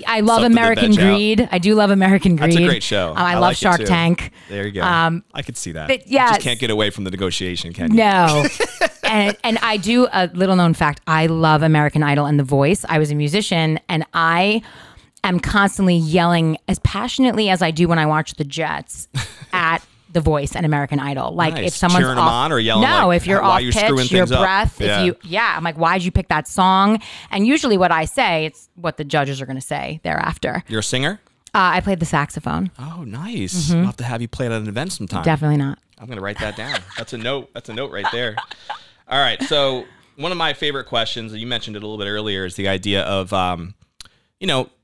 S4: I love American Greed. I do love American Greed.
S1: That's a great show.
S4: I love Shark Tank.
S1: There you go. I could see that.
S4: But
S1: you just can't get away from the negotiation, can you?
S4: No. and I do, a little known fact, I love American Idol and The Voice. I was a musician, and I am constantly yelling as passionately as I do when I watch the Jets at The Voice and American Idol. Like,
S1: nice.
S4: If someone's
S1: cheering them on or yelling?
S4: No,
S1: like,
S4: if you're off pitch, your breath. I'm like, why'd you pick that song? And usually what I say, it's what the judges are going to say thereafter.
S1: You're a singer?
S4: I played the saxophone.
S1: Oh, nice. I'll have to have you play it at an event sometime.
S4: Definitely not.
S1: I'm going to write that down. That's a note. That's a note right there. All right. So one of my favorite questions, you mentioned it a little bit earlier, is the idea of,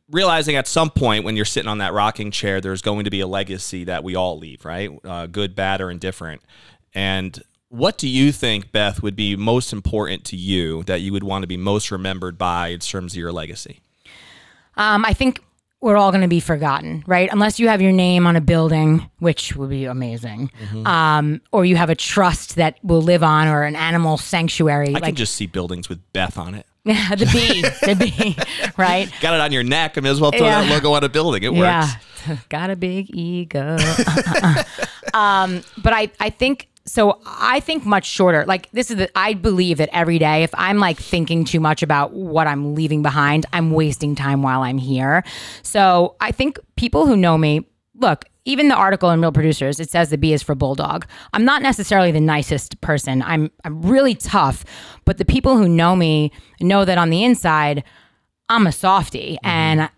S1: realizing at some point when you're sitting on that rocking chair, there's going to be a legacy that we all leave, right? Good, bad, or indifferent. And what do you think, Beth, would be most important to you that you would want to be most remembered by in terms of your legacy?
S4: I think we're all going to be forgotten, right? Unless you have your name on a building, which would be amazing. Or you have a trust that will live on, or an animal sanctuary.
S1: I can just see buildings with Beth on it.
S4: the B, right?
S1: Got it on your neck. I may as well throw that logo on a building. It works.
S4: Yeah, got a big ego. But I think so. I think much shorter. Like, I believe that every day, if I'm like thinking too much about what I'm leaving behind, I'm wasting time while I'm here. So I think people who know me, look, even the article in Real Producers, it says the B is for Bulldog. I'm not necessarily the nicest person. I'm really tough, but the people who know me know that on the inside, I'm a softie. And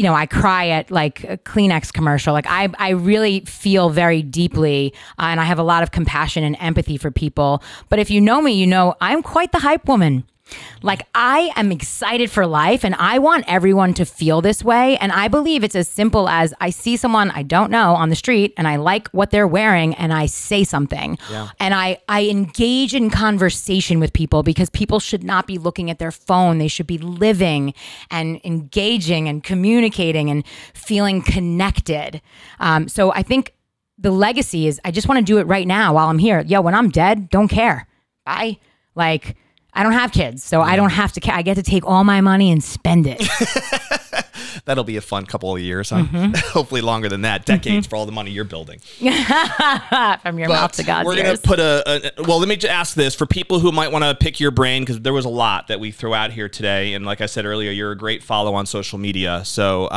S4: I cry at like a Kleenex commercial. Like I really feel very deeply and I have a lot of compassion and empathy for people. But if you know me, I'm quite the hype woman. Like I am excited for life and I want everyone to feel this way. And I believe it's as simple as I see someone I don't know on the street and I like what they're wearing and I say something. Yeah. And I engage in conversation with people because people should not be looking at their phone. They should be living and engaging and communicating and feeling connected. So I think the legacy is I just want to do it right now while I'm here. When I'm dead, don't care. Bye. Like, I don't have kids, so I don't have to. I get to take all my money and spend it.
S1: That'll be a fun couple of years, huh? Hopefully longer than that. Decades for all the money you're building.
S4: From your mouth to God's
S1: We're going to put well, let me just ask this for people who might want to pick your brain, because there was a lot that we threw out here today. And like I said earlier, you're a great follow on social media. So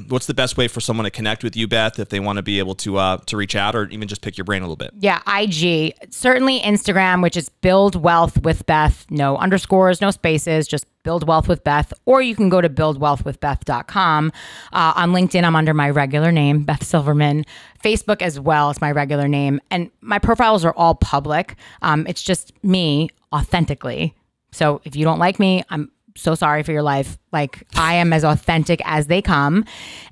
S1: what's the best way for someone to connect with you, Beth, if they want to be able to reach out or even just pick your brain a little bit?
S4: Yeah, IG. Certainly Instagram, which is Build Wealth with Beth. No underscores, no spaces, just Build Wealth with Beth, or you can go to buildwealthwithbeth.com. On LinkedIn, I'm under my regular name, Beth Silverman. Facebook as well is my regular name. And my profiles are all public. It's just me authentically. So if you don't like me, I'm so sorry for your life. Like I am as authentic as they come.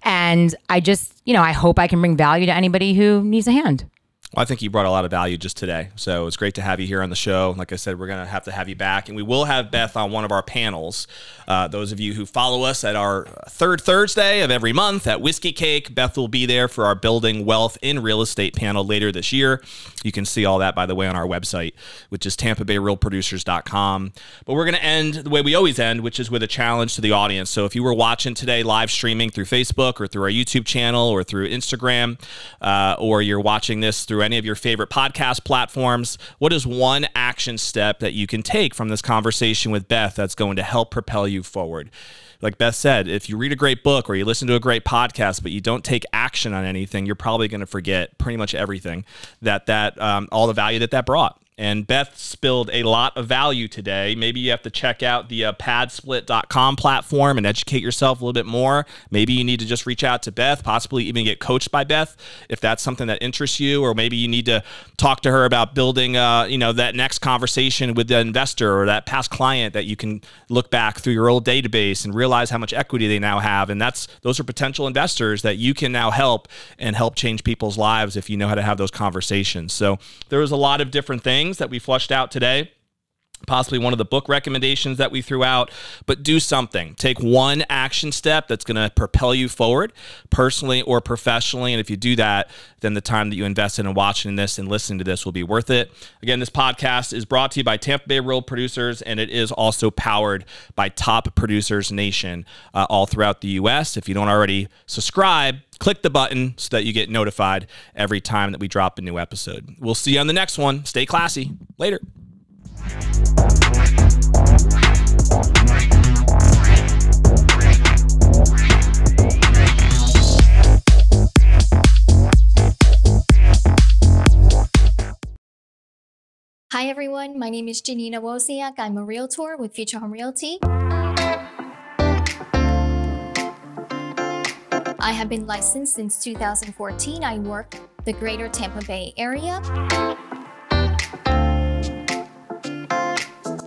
S4: And I just, I hope I can bring value to anybody who needs a hand.
S1: Well, I think you brought a lot of value just today. So it's great to have you here on the show. Like I said, we're going to have you back. And we will have Beth on one of our panels. Those of you who follow us at our third Thursday of every month at Whiskey Cake, Beth will be there for our Building Wealth in Real Estate panel later this year. You can see all that, by the way, on our website, which is tampabayrealproducers.com. But we're going to end the way we always end, which is with a challenge to the audience. So if you were watching today live streaming through Facebook or through our YouTube channel or through Instagram, or you're watching this through any of your favorite podcast platforms, what is one action step that you can take from this conversation with Beth that's going to help propel you forward? Like Beth said, if you read a great book or you listen to a great podcast, but you don't take action on anything, you're probably going to forget pretty much everything that all the value that brought. And Beth spilled a lot of value today. Maybe you have to check out the padsplit.com platform and educate yourself a little bit more. Maybe you need to just reach out to Beth, possibly even get coached by Beth if that's something that interests you. Or maybe you need to talk to her about building that next conversation with the investor or that past client that you can look back through your old database and realize how much equity they now have. And those are potential investors that you can now help change people's lives if you know how to have those conversations. So there was a lot of different things that we flushed out today, possibly one of the book recommendations that we threw out, but do something. Take one action step that's going to propel you forward personally or professionally. And if you do that, then the time that you invested in watching this and listening to this will be worth it. Again, this podcast is brought to you by Tampa Bay Real Producers, and it is also powered by Top Producers Nation all throughout the U.S. If you don't already subscribe, click the button so that you get notified every time that we drop a new episode. We'll see you on the next one. Stay classy. Later.
S5: Hi everyone, my name is Janina Wozniak. I'm a realtor with Future Home Realty. I have been licensed since 2014. I work the greater Tampa Bay area.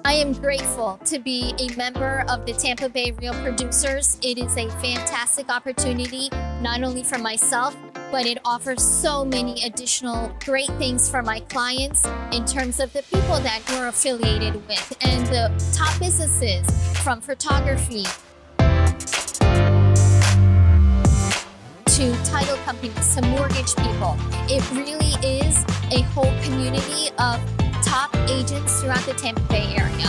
S5: I am grateful to be a member of the Tampa Bay Real Producers. It is a fantastic opportunity, not only for myself, but it offers so many additional great things for my clients in terms of the people that we're affiliated with and the top businesses, from photography to title companies to mortgage people. It really is a whole community of top agents throughout the Tampa Bay area.